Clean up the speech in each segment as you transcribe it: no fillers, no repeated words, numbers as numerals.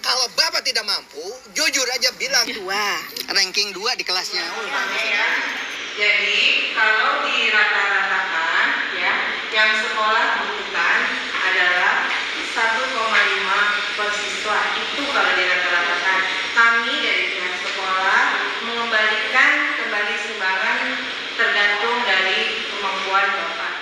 Kalau Bapak tidak mampu, jujur aja bilang. Ranking 2 di kelasnya. Ya. Jadi kalau dirata-ratakan ya, yang sekolah butuhkan adalah 1,5 per siswa. Itu kalau dirata-ratakan. Kami dari pihak sekolah mengembalikan kembali sumbangan tergantung dari kemampuan Bapak.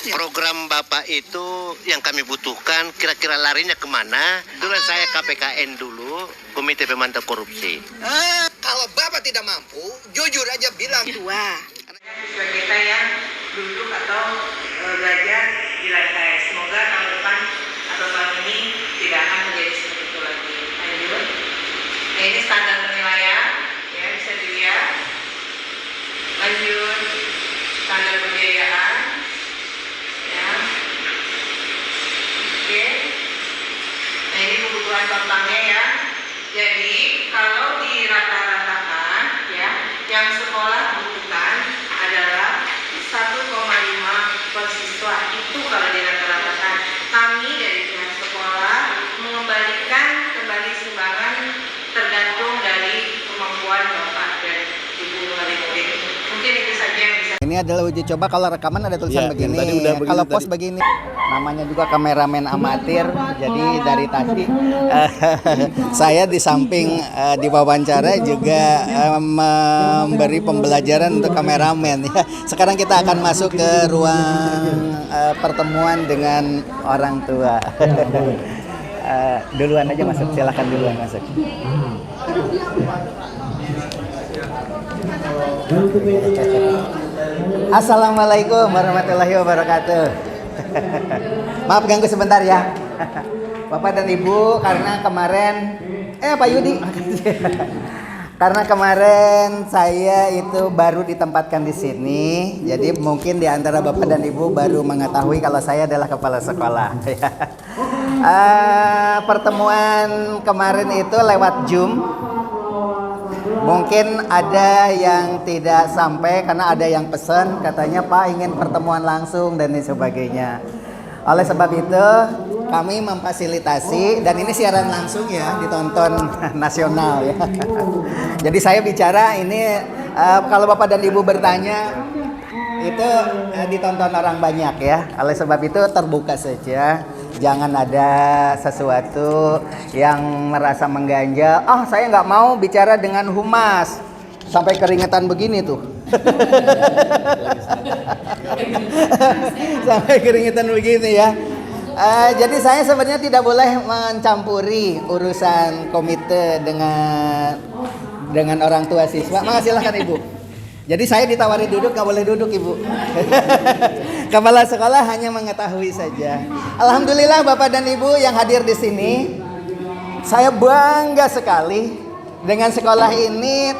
Program Bapak itu yang kami butuhkan, kira-kira larinya kemana? Dulu saya KPKN dulu, Komite Pemantau Korupsi. Kalau Bapak tidak mampu, jujur aja bilang. Siswa kita yang duduk atau belajar di lantai. Semoga tahun depan atau tahun ini tidak akan menjadi seperti itu lagi. Lanjut. Nah, ini standar penilaian, ya bisa dilihat. Lanjut. Standar pembiayaan. Ya. Oke. Nah, ini kebutuhan totalnya ya. Jadi kalau dirata-ratakan ya, yang sekolah butuhkan adalah 1,5 per siswa. Itu kalau dirata-ratakan. Kami dari pihak sekolah mengembalikan kembali sumbangan tergantung dari kemampuan Bapak dan Ibu murid-murid. Mungkin itu saja yang bisa. Ini adalah uji coba, kalau rekaman ada tulisan begini, kalau pos begini. Namanya juga kameramen amatir, jadi dari tadi saya di samping diwawancara juga memberi pembelajaran untuk kameramen. Ya. Sekarang kita akan masuk ke ruang pertemuan dengan orang tua. Duluan aja masuk, silakan duluan masuk. Assalamualaikum warahmatullahi wabarakatuh. Maaf ganggu sebentar ya Bapak dan Ibu, karena kemarin Pak Yudi karena kemarin saya itu baru ditempatkan di sini, jadi mungkin di antara Bapak dan Ibu baru mengetahui kalau saya adalah kepala sekolah. Pertemuan kemarin itu lewat Zoom. Mungkin ada yang tidak sampai karena ada yang pesan, katanya Pak ingin pertemuan langsung dan sebagainya. Oleh sebab itu kami memfasilitasi, dan ini siaran langsung ya, ditonton nasional ya. Jadi saya bicara ini kalau Bapak dan Ibu bertanya itu ditonton orang banyak ya. Oleh sebab itu terbuka saja. Jangan ada sesuatu yang merasa mengganjal. Saya nggak mau bicara dengan humas. Sampai keringetan begini tuh. Sampai keringetan begini ya. Jadi saya sebenarnya tidak boleh mencampuri urusan komite dengan orang tua siswa. Silahkan Ibu. Jadi saya ditawari duduk, nggak boleh duduk Ibu. Kepala sekolah hanya mengetahui saja. Alhamdulillah Bapak dan Ibu yang hadir di sini, saya bangga sekali dengan sekolah ini.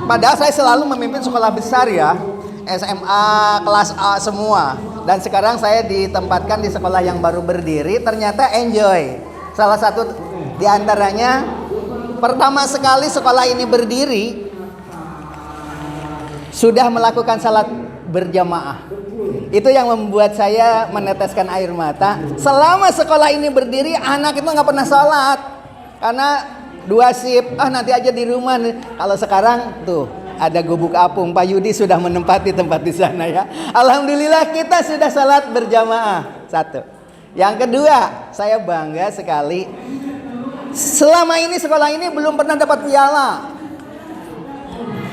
Padahal saya selalu memimpin sekolah besar ya, SMA, kelas A semua. Dan sekarang saya ditempatkan di sekolah yang baru berdiri, ternyata enjoy. Salah satu di antaranya, pertama sekali sekolah ini berdiri, sudah melakukan salat berjamaah. Itu yang membuat saya meneteskan air mata. Selama sekolah ini berdiri, anak itu nggak pernah salat. Karena 2 shift, nanti aja di rumah. Kalau sekarang tuh ada gubuk apung, Pak Yudi sudah menempati tempat di sana ya. Alhamdulillah kita sudah salat berjamaah. 1. Yang kedua, saya bangga sekali. Selama ini sekolah ini belum pernah dapat piala.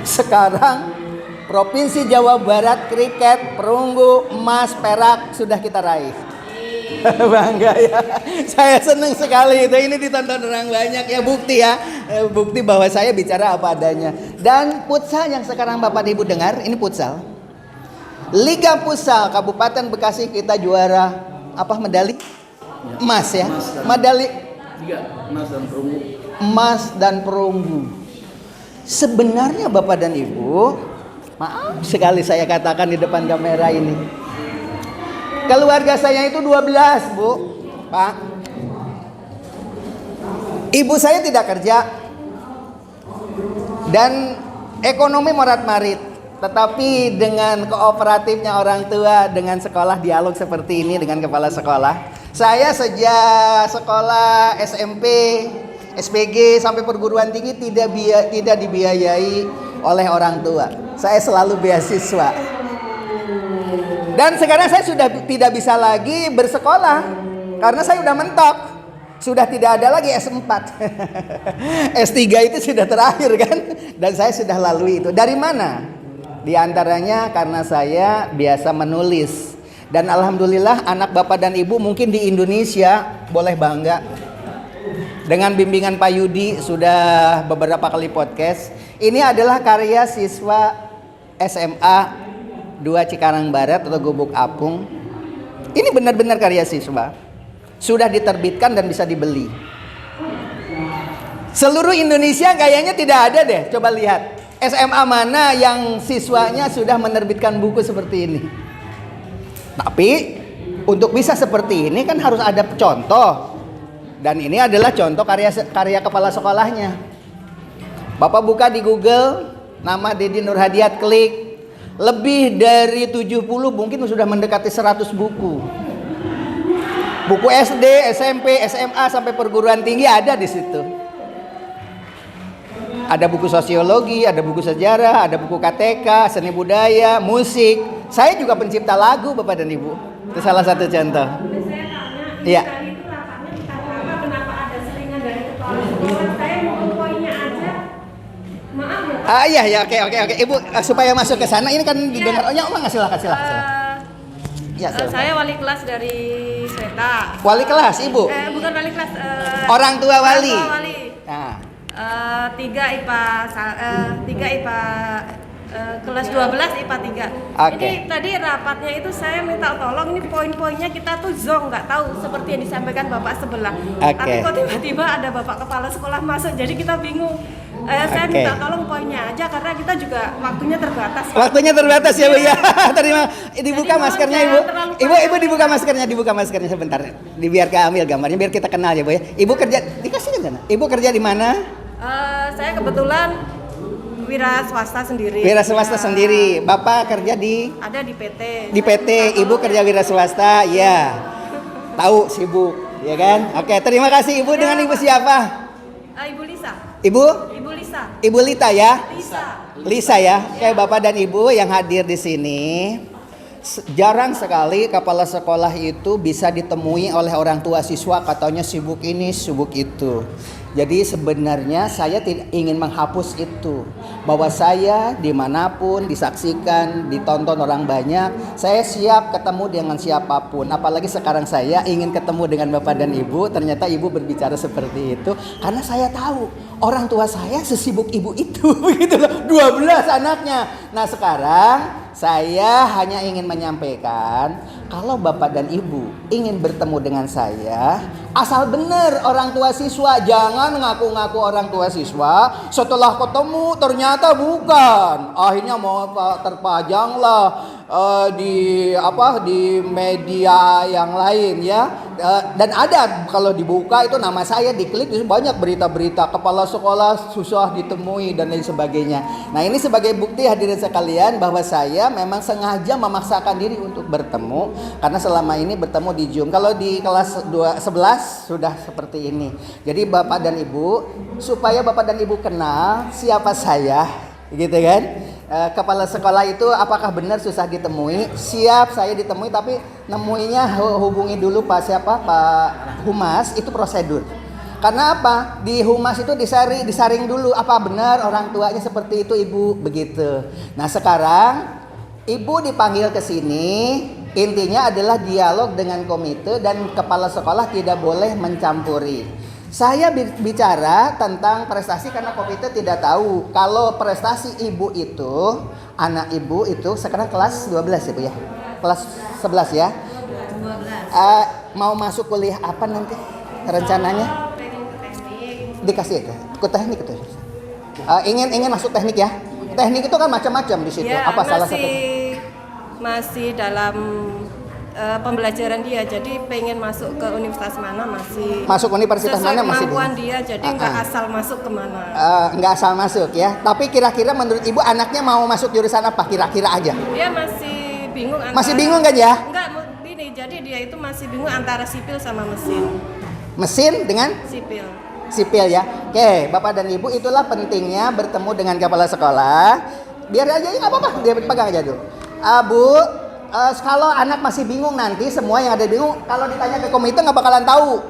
Sekarang Provinsi Jawa Barat kriket, perunggu, emas, perak sudah kita raih. Bangga ya. Saya senang sekali itu. Ini ditonton orang banyak ya, bukti ya. Bukti bahwa saya bicara apa adanya. Dan futsal yang sekarang Bapak Ibu dengar, ini futsal. Liga Futsal Kabupaten Bekasi kita juara medali? Emas ya. Medali emas dan perunggu. Sebenarnya Bapak dan Ibu, maaf sekali saya katakan di depan kamera ini, keluarga saya itu 12 Bu, Pak. Ibu saya tidak kerja dan ekonomi morat-marit. Tetapi dengan kooperatifnya orang tua, dengan sekolah dialog seperti ini dengan kepala sekolah, Saya sejak sekolah SMP, SPG sampai perguruan tinggi tidak dibiayai oleh orang tua. Saya selalu beasiswa. Dan sekarang saya sudah tidak bisa lagi bersekolah karena saya sudah mentok. Sudah tidak ada lagi S4. S3 itu sudah terakhir kan. Dan saya sudah lalui itu. Dari mana? Di antaranya karena saya biasa menulis. Dan alhamdulillah anak bapak dan ibu mungkin di Indonesia boleh bangga. Dengan bimbingan Pak Yudi sudah beberapa kali podcast. Ini adalah karya siswa SMA 2 Cikarang Barat atau Gubuk Apung. Ini benar-benar karya siswa. Sudah diterbitkan dan bisa dibeli. Seluruh Indonesia kayaknya tidak ada deh. Coba lihat SMA mana yang siswanya sudah menerbitkan buku seperti ini. Tapi untuk bisa seperti ini kan harus ada contoh. Dan ini adalah contoh karya kepala sekolahnya. Bapak buka di Google nama Dedi Nurhadiat, klik. Lebih dari 70 mungkin sudah mendekati 100 buku. Buku SD, SMP, SMA sampai perguruan tinggi ada di situ. Ada buku sosiologi, ada buku sejarah, ada buku KTK, seni budaya, musik. Saya juga pencipta lagu Bapak dan Ibu. Itu salah satu contoh. Iya. Kenapa ada selingan dari kepala sekolah? Saya mau poinnya aja. Maaf ya. Iya, oke. Ibu supaya masuk ke sana ini kan didengar. Oh ya, Oma silakan. Ya, Saya wali kelas dari Sweta. Wali kelas, Ibu. Bukan wali kelas. Orang tua wali. Orang tua wali. Nah. 3 IPA kelas 12 IPA 3. Oke. Ini tadi rapatnya itu saya minta tolong ini poin-poinnya kita tuh zong nggak tahu seperti yang disampaikan Bapak sebelah. Oke. Tapi kok tiba-tiba ada Bapak kepala sekolah masuk jadi kita bingung. Saya Oke. minta tolong poinnya aja karena kita juga waktunya terbatas. Waktunya terbatas ya Bu ya. Terima. Dibuka Jadi, maskernya mohon Ibu. jangan terlalu Ibu dibuka maskernya sebentar. Biar ambil gambarnya biar kita kenal ya Bu ya. Ibu kerja dikasih kan sana? Ibu kerja di mana? Saya kebetulan wira swasta sendiri. Wira swasta Ya, sendiri. Bapak kerja di ada di PT. di PT. Ibu kerja wira swasta. Ya. Tahu sibuk, ya kan? Oke, terima kasih Ibu. Dengan Ibu siapa? Ibu Lisa. Ibu? Ibu Lisa. Ibu Lita ya? Lisa. Lisa ya. Oke, Bapak dan Ibu yang hadir di sini. Jarang sekali kepala sekolah itu bisa ditemui oleh orang tua siswa katanya sibuk ini, sibuk itu. Jadi sebenarnya saya tidak ingin menghapus itu. Bahwa saya dimanapun disaksikan, ditonton orang banyak, saya siap ketemu dengan siapapun. Apalagi sekarang saya ingin ketemu dengan Bapak dan Ibu. Ternyata Ibu berbicara seperti itu karena saya tahu orang tua saya sesibuk Ibu itu. Begitu loh, 12 anaknya. Nah sekarang saya hanya ingin menyampaikan kalau Bapak dan Ibu ingin bertemu dengan saya, asal benar orang tua siswa, jangan ngaku-ngaku orang tua siswa. Setelah ketemu ternyata bukan. Akhirnya mau terpajang lah di media yang lain ya. Dan ada kalau dibuka itu nama saya diklik banyak berita-berita kepala sekolah susah ditemui dan lain sebagainya. Nah ini sebagai bukti hadirin sekalian bahwa saya memang sengaja memaksakan diri untuk bertemu karena selama ini bertemu di Zoom. Kalau di kelas 11 sudah seperti ini. Jadi Bapak dan Ibu supaya Bapak dan Ibu kenal siapa saya, gitu kan? Kepala sekolah itu apakah benar susah ditemui? Siap saya ditemui tapi nemuinya hubungi dulu Pak Humas, itu prosedur. Karena apa? Di Humas itu disaring dulu apa benar orang tuanya seperti itu Ibu, begitu. Nah sekarang Ibu dipanggil ke sini, intinya adalah dialog dengan komite dan kepala sekolah tidak boleh mencampuri. Saya bicara tentang prestasi karena komite tidak tahu kalau prestasi Ibu itu, anak Ibu itu sekarang kelas 12 ya Bu ya? Kelas 11 ya? 12. Mau masuk kuliah apa nanti rencananya? Dikasih ya? Ke teknik itu. Ingin masuk teknik ya? Teknik itu kan macam-macam di situ. Ya, apa salah satu? Masih dalam pembelajaran dia, jadi pengen masuk ke universitas mana masuk universitas mana masih kemampuan dia, jadi nggak asal masuk kemana. Nggak asal masuk ya. Tapi kira-kira menurut Ibu anaknya mau masuk jurusan apa? Kira-kira aja. Dia masih bingung. Masih bingung kan ya? Enggak, ini jadi dia itu masih bingung antara sipil sama mesin. Mesin dengan Sipil. sipil ya. Oke, Bapak dan Ibu, itulah pentingnya bertemu dengan kepala sekolah. Biar aja nggak apa-apa, dia pegang aja dulu. Bu, kalau anak masih bingung nanti, semua yang ada bingung, kalau ditanya ke komite nggak bakalan tahu.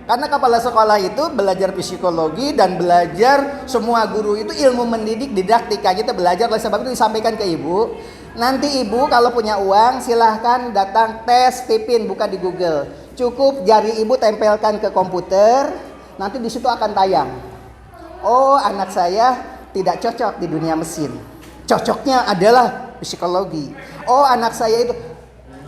Karena kepala sekolah itu belajar psikologi dan belajar semua guru itu ilmu mendidik, didaktika, kita belajar. Oleh sebab itu disampaikan ke Ibu. Nanti Ibu kalau punya uang silahkan datang tes tipin, buka di Google. Cukup jari Ibu tempelkan ke komputer, nanti di situ akan tayang. Oh, anak saya tidak cocok di dunia mesin. Cocoknya adalah psikologi. Oh, anak saya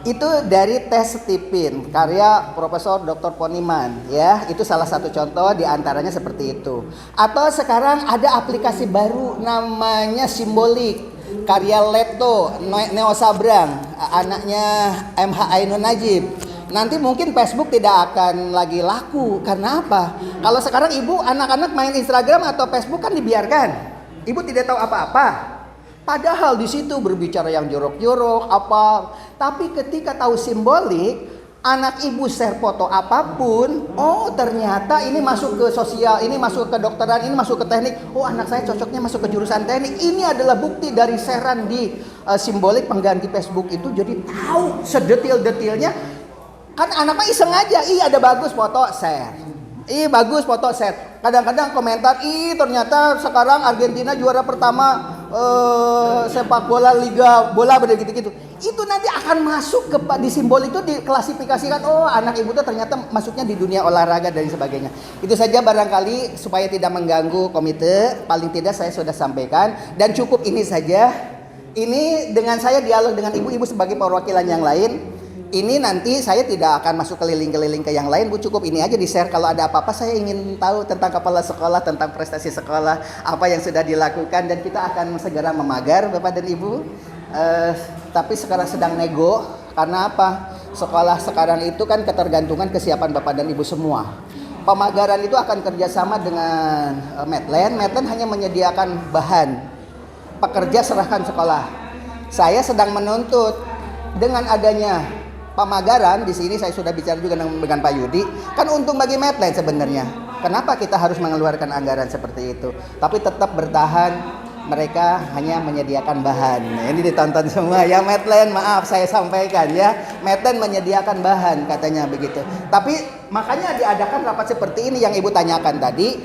itu dari tes tipin karya Profesor Dr. Poniman ya, itu salah satu contoh di antaranya seperti itu. Atau sekarang ada aplikasi baru namanya Simbolik karya Leto Neo Sabrang, anaknya MH Ainun Najib. Nanti mungkin Facebook tidak akan lagi laku karena apa? Kalau sekarang Ibu anak-anak main Instagram atau Facebook kan dibiarkan. Ibu tidak tahu apa-apa. Padahal di situ berbicara yang jorok-jorok apa. Tapi ketika tahu Simbolik, anak Ibu share foto apapun, oh ternyata ini masuk ke sosial, ini masuk ke kedokteran, ini masuk ke teknik. Oh, anak saya cocoknya masuk ke jurusan teknik. Ini adalah bukti dari sharean di Simbolik pengganti Facebook itu, jadi tahu sedetil-detilnya. Kan anaknya iseng aja, ih ada bagus foto share. Ih bagus foto share. Kadang-kadang komentar, ih ternyata sekarang Argentina juara pertama sepak bola liga bola begitu-gitu. Itu nanti akan masuk ke di Simbol itu diklasifikasikan, oh anak Ibu tuh ternyata masuknya di dunia olahraga dan sebagainya. Itu saja barangkali supaya tidak mengganggu komite, paling tidak saya sudah sampaikan dan cukup ini saja. Ini dengan saya dialog dengan Ibu sebagai perwakilan yang lain. Ini nanti saya tidak akan masuk keliling-keliling ke yang lain, Bu, cukup ini aja di-share. Kalau ada apa-apa saya ingin tahu tentang kepala sekolah, tentang prestasi sekolah, apa yang sudah dilakukan, dan kita akan segera memagar Bapak dan Ibu. Tapi sekarang sedang nego, karena apa? Sekolah sekarang itu kan ketergantungan kesiapan Bapak dan Ibu semua. Pemagaran itu akan kerjasama dengan Medland. Medland hanya menyediakan bahan, pekerja serahkan sekolah. Saya sedang menuntut dengan adanya pemagaran di sini, saya sudah bicara juga dengan Pak Yudi, kan untung bagi Medland sebenarnya. Kenapa kita harus mengeluarkan anggaran seperti itu? Tapi tetap bertahan, mereka hanya menyediakan bahan. Ini ditonton semua ya Medland, maaf saya sampaikan ya. Medland menyediakan bahan katanya begitu. Tapi makanya diadakan rapat seperti ini yang Ibu tanyakan tadi.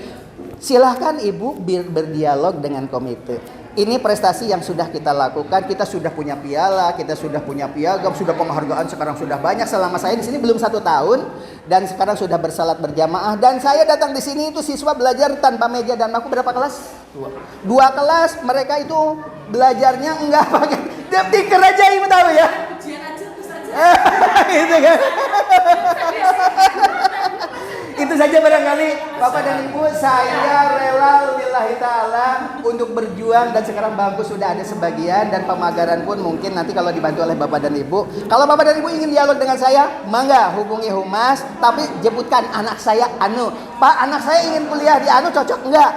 Silahkan Ibu berdialog dengan komite. Ini prestasi yang sudah kita lakukan. Kita sudah punya piala, kita sudah punya piagam, sudah penghargaan sekarang sudah banyak. Selama saya di sini belum 1 tahun dan sekarang sudah bersalat berjamaah. Dan saya datang di sini itu siswa belajar tanpa meja dan bangku berapa kelas? 2 kelas. Mereka itu belajarnya enggak pakai stiker aja, Ibu tahu ya? Ujian aja terus aja. Gitu kan? Itu saja barangkali Bapak dan Ibu, saya rela lillahi ta'ala untuk berjuang dan sekarang bangku sudah ada sebagian dan pemagaran pun mungkin nanti kalau dibantu oleh Bapak dan Ibu. Kalau Bapak dan Ibu ingin dialog dengan saya, mangga hubungi humas, tapi jemputkan anak saya Pak, anak saya ingin kuliah di cocok enggak?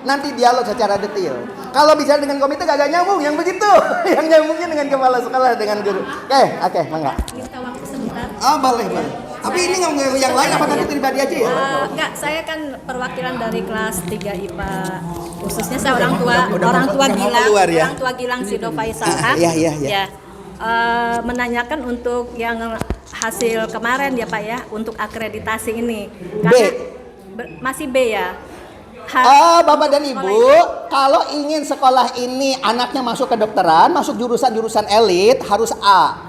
Nanti dialog secara detail. Kalau bicara dengan komite gak nyambung, yang begitu. Yang nyambungnya dengan kepala sekolah, dengan guru. Oke, mangga. Minta waktu sebentar. Boleh. Tapi ini nggak yang lain apa nanti pribadi aja ya? Enggak, saya kan perwakilan dari kelas 3 IPA. Khususnya saya orang tua Gilang Sido Faisal. Iya. Menanyakan untuk yang hasil kemarin ya Pak ya, untuk akreditasi ini. Karena masih B ya. Bapak dan Ibu, kalau ingin sekolah ini anaknya masuk kedokteran, masuk jurusan-jurusan elit harus A.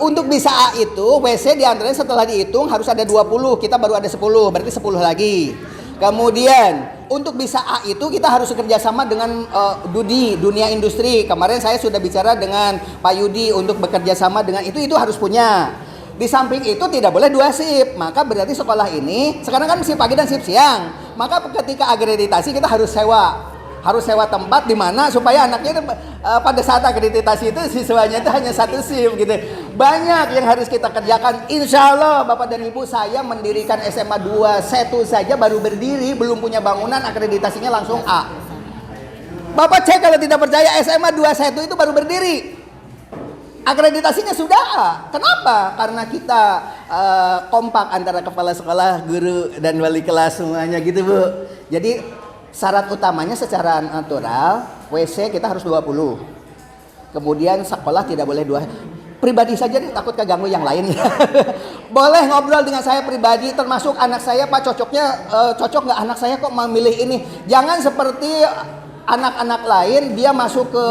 Untuk bisa A itu WC diantaranya setelah dihitung harus ada 20, kita baru ada 10, berarti 10 lagi. Kemudian untuk bisa A itu kita harus bekerjasama dengan Dudi, dunia industri. Kemarin saya sudah bicara dengan Pak Yudi untuk bekerja sama dengan itu harus punya. Di samping itu tidak boleh 2 shift. Maka berarti sekolah ini sekarang kan shift pagi dan shift siang. Maka ketika akreditasi kita harus sewa tempat di mana supaya anaknya itu, pada saat akreditasi itu siswanya itu hanya 1 shift gitu. Banyak yang harus kita kerjakan. Insya Allah Bapak dan Ibu, saya mendirikan SMA 2 Setu saja baru berdiri, belum punya bangunan, akreditasinya langsung A. Bapak cek kalau tidak percaya, SMA 2 Setu itu baru berdiri. Akreditasinya sudah. Kenapa? Karena kita kompak antara kepala sekolah, guru, dan wali kelas semuanya gitu, Bu. Jadi syarat utamanya secara natural, WC kita harus 20. Kemudian sekolah tidak boleh 2. Pribadi saja nih, takut keganggu yang lain. Boleh ngobrol dengan saya pribadi, termasuk anak saya, Pak, cocok nggak anak saya kok memilih ini. Jangan seperti anak-anak lain, dia masuk ke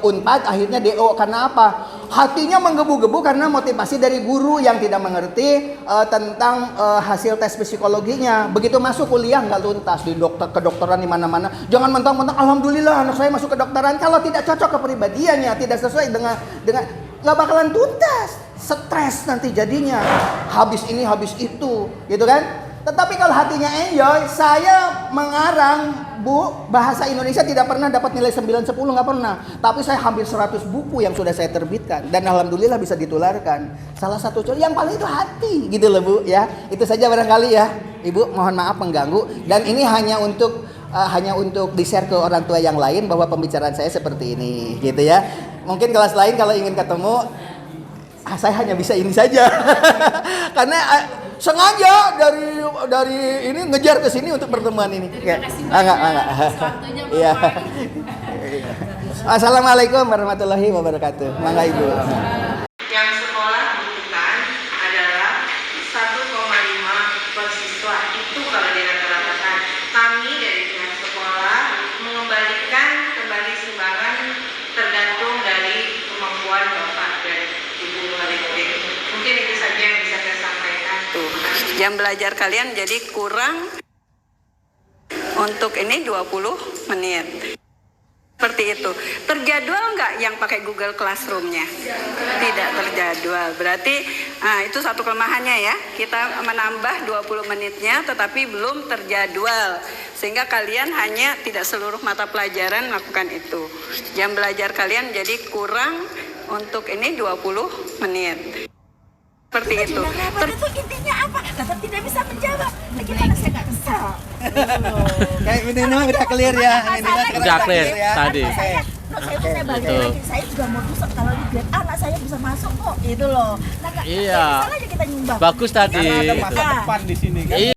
Unpad akhirnya DO. Karena apa? Hatinya menggebu-gebu karena motivasi dari guru yang tidak mengerti tentang hasil tes psikologinya. Begitu masuk kuliah nggak tuntas, di kedokteran di mana-mana. Jangan mentang-mentang alhamdulillah anak saya masuk kedokteran, kalau tidak cocok kepribadiannya, tidak sesuai dengan nggak bakalan tuntas. Stres nanti jadinya, habis ini habis itu, gitu kan? Tetapi kalau hatinya enjoy, saya mengarang, Bu, bahasa Indonesia tidak pernah dapat nilai 9-10, nggak pernah. Tapi saya hampir 100 buku yang sudah saya terbitkan. Dan alhamdulillah bisa ditularkan. Salah satu contoh, yang paling itu hati, gitu loh, Bu, ya. Itu saja barangkali ya. Ibu, mohon maaf mengganggu. Dan ini hanya untuk di-share ke orang tua yang lain bahwa pembicaraan saya seperti ini, gitu ya. Mungkin kelas lain kalau ingin ketemu, saya hanya bisa ini saja. Karena sengaja dari ini ngejar ke sini untuk pertemuan ini. Terima kasih banyak. Iya. Assalamualaikum warahmatullahi wabarakatuh. Mangga Ibu. Yang sekolah butuhkan adalah 1,5 per siswa. Itu kalau dirata-ratakan. Kami dari pihak sekolah mengembalikan kembali sumbangan tergantung dari kemampuan Bapak dan Ibu wali murid. Mungkin itu saja yang bisa saya sampaikan. Jam belajar kalian jadi kurang untuk ini 20 menit. Seperti itu. Terjadwal nggak yang pakai Google Classroom-nya? Tidak terjadwal. Berarti itu satu kelemahannya ya. Kita menambah 20 menitnya tetapi belum terjadwal. Sehingga kalian hanya tidak seluruh mata pelajaran melakukan itu. Jam belajar kalian jadi kurang untuk ini 20 menit. Seperti itu. Itu intinya apa? Tetap tidak bisa menjawab. Gimana saya nggak kesal? Kayak ini udah clear ya. Udah clear tadi. Saya balik lagi. Saya juga mau besok kalau di grade anak saya bisa masuk kok. Itu loh. Nah, iya. salah aja kita nyumbang. Bagus tadi. Karena ada masa depan di sini kan.